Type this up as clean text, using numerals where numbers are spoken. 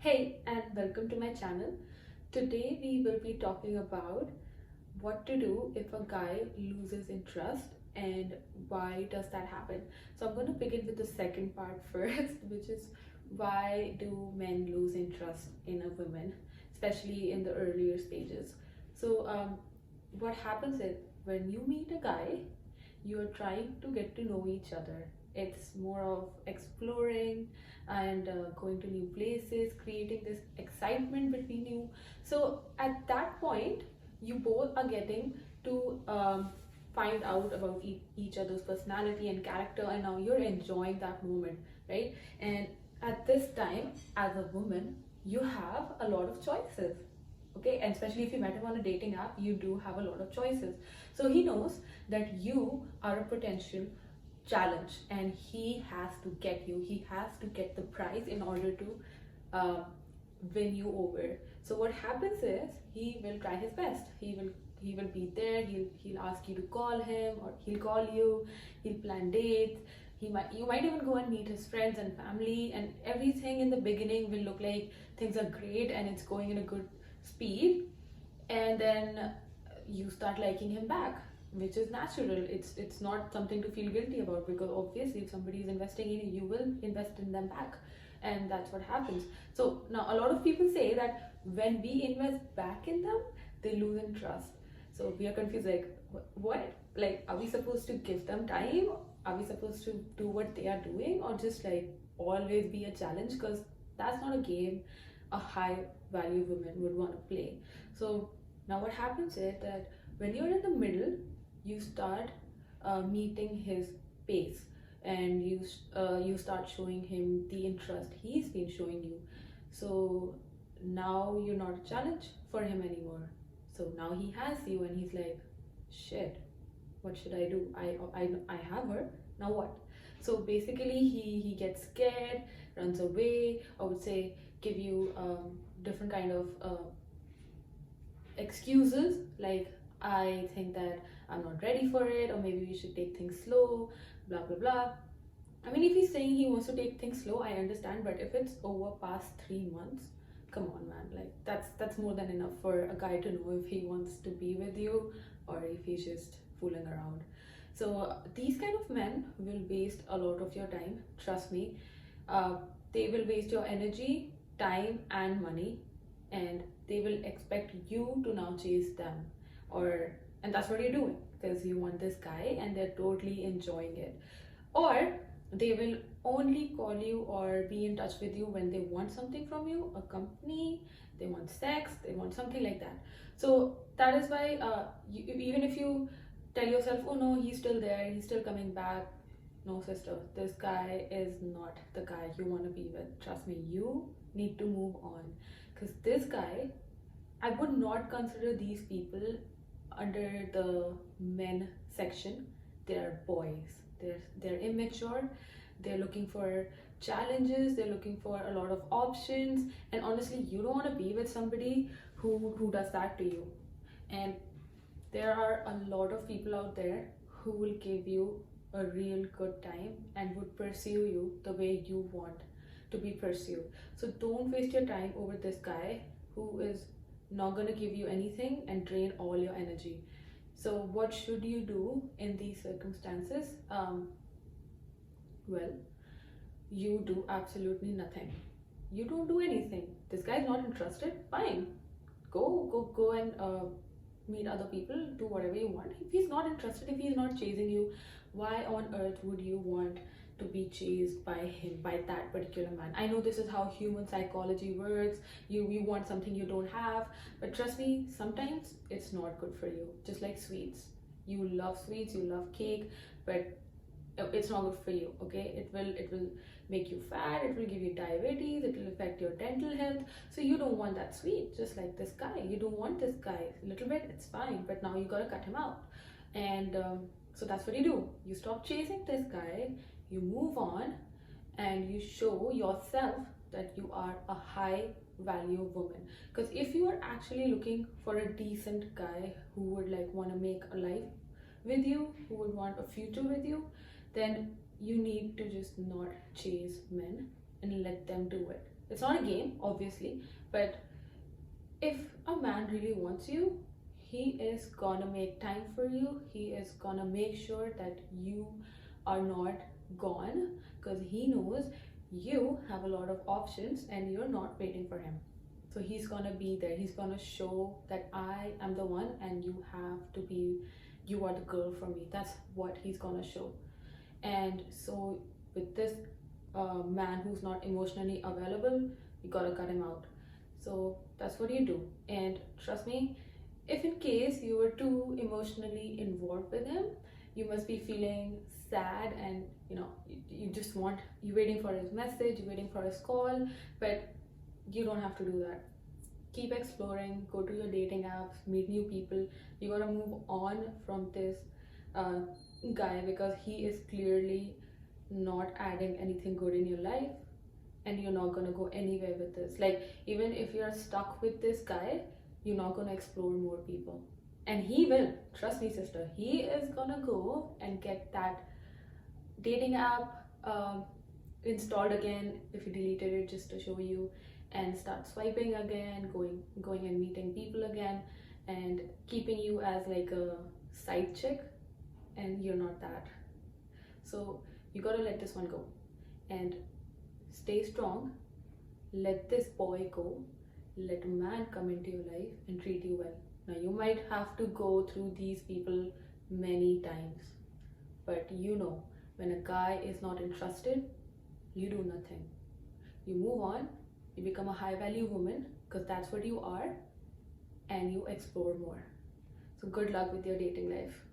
Hey, and welcome to my channel. Today we will be talking about what to do if a guy loses interest and why does that happen. So I'm going to begin with the second part first, which is why do men lose interest in a woman, especially in the earlier stages. So what happens is when you meet a guy, you're trying to get to know each other. It's more of exploring and going to new places, creating this excitement between you. So at that point, you both are getting to find out about each other's personality and character, and now you're enjoying that moment, right? And at this time, as a woman, you have a lot of choices. Okay, and especially if you met him on a dating app, you do have a lot of choices. So he knows that you are a potential challenge and he has to get you, he has to get the prize in order to uh, win you over. So what happens is he will try his best. He will be there. He'll ask you to call him, or he'll call you. He'll plan dates. You might even go and meet his friends and family, and everything in the beginning will look like things are great and it's going in a good speed. And then you start liking him back, which is natural. It's not something to feel guilty about, because obviously if somebody is investing in you, you will invest in them back, and that's what happens. So now a lot of people say that when we invest back in them, they lose in trust. So we are confused, like what, like are we supposed to give them time? Are we supposed to do what they are doing, or just like always be a challenge? Because that's not a game a high value woman would want to play. So now what happens is that when you're in the middle, you start meeting his pace, and you start showing him the interest he's been showing you. So now you're not a challenge for him anymore. So now he has you and he's like, shit, what should I do? I have her, now what? So basically he gets scared, runs away, I would say, give you different kind of excuses, like I think that I'm not ready for it, or maybe we should take things slow, blah blah blah. I mean, if he's saying he wants to take things slow, I understand, but if it's over past 3 months, come on, man. Like that's more than enough for a guy to know if he wants to be with you or if he's just fooling around. So these kind of men will waste a lot of your time. Trust me, uh, they will waste your energy, time, and money, and they will expect you to now chase them, or and that's what you're doing because you want this guy and they're totally enjoying it. Or they will only call you or be in touch with you when they want something from you, a company, they want sex, they want something like that. So that is why even if you tell yourself, oh no, he's still there, he's still coming back, no sister, this guy is not the guy you want to be with. Trust me, you need to move on, because this guy, I would not consider these people under the men section. They're boys. They're immature. They're looking for challenges. They're looking for a lot of options. And honestly, you don't want to be with somebody who does that to you. And there are a lot of people out there who will give you a real good time and would pursue you the way you want to be pursued. So don't waste your time over this guy who is not going to give you anything and drain all your energy. So what should you do in these circumstances? Well, you do absolutely nothing. You don't do anything. This guy's not interested, fine, go and meet other people, do whatever you want. If he's not interested, if he's not chasing you, why on earth would you want to be chased by him, by that particular man? I know this is how human psychology works. You want something you don't have, but trust me, sometimes it's not good for you. Just like sweets, you love sweets, you love cake, but it's not good for you. Okay, it will make you fat, it will give you diabetes, it will affect your dental health. So you don't want that sweet. Just like this guy, you don't want this guy. A little bit, it's fine, but now you gotta cut him out. And so that's what you do. You stop chasing this guy, you move on, and you show yourself that you are a high value woman. Because if you are actually looking for a decent guy who would like want to make a life with you, who would want a future with you, then you need to just not chase men and let them do it. It's not a game, obviously, but if a man really wants you, he is gonna make time for you. He is gonna make sure that you are not gone, because he knows you have a lot of options and you're not waiting for him. So he's gonna be there. He's gonna show that I am the one and you have to be, you are the girl for me. That's what he's gonna show. And so with this man who's not emotionally available, you gotta cut him out. So that's what you do. And trust me, if in case you were too emotionally involved with him, you must be feeling sad, and you just want, you're waiting for his message, you're waiting for his call, but you don't have to do that. Keep exploring, go to your dating apps, meet new people. You gotta move on from this uh, guy, because he is clearly not adding anything good in your life, and you're not gonna go anywhere with this. Like, even if you're stuck with this guy, you're not gonna explore more people. And he will, trust me, sister, he is gonna go and get that dating app installed again, if you deleted it, just to show you, and start swiping again, going and meeting people again, and keeping you as like a side chick, and you're not that. So you gotta let this one go and stay strong. Let this boy go. Let a man come into your life and treat you well. Now, you might have to go through these people many times, but when a guy is not interested, you do nothing. You move on, you become a high value woman, because that's what you are, and you explore more. So, good luck with your dating life.